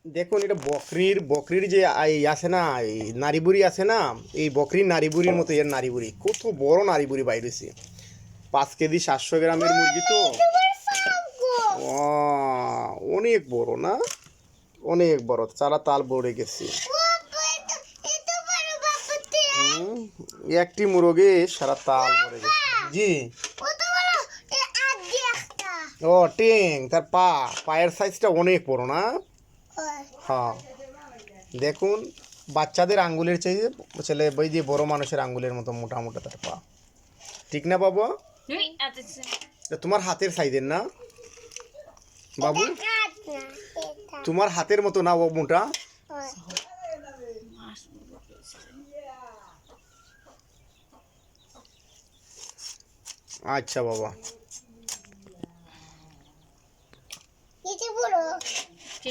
দেখুন এটা বকরির যে আছে না, এই নারী বুড়ি আছে না, এই বকরির নারী বুড়ির মতো এর নারী বুড়ি, কত বড় নারী বুড়ি বাইরেছে। 5 কেজি 700 গ্রামের মুরগি তো। ও, অনেক বড় না, অনেক বড়, সারা তাল ভরে গেছে। একটি মুরগে সারা তাল ভরে গেছে। জি। ও টিং, তার পায়ের সাইজটা অনেক বড় না। হ্যাঁ, দেখুন বাচ্চাদের আঙ্গুলের চেয়ে ছেলে বই দিয়ে বড় মানুষের আঙ্গুলের মতো মোটা মোটা তার পা। ঠিক না বাবু? এটা তোমার হাতের সাইজের না বাবু? তোমার হাতের মতো না ও মোটা? আচ্ছা বাবা।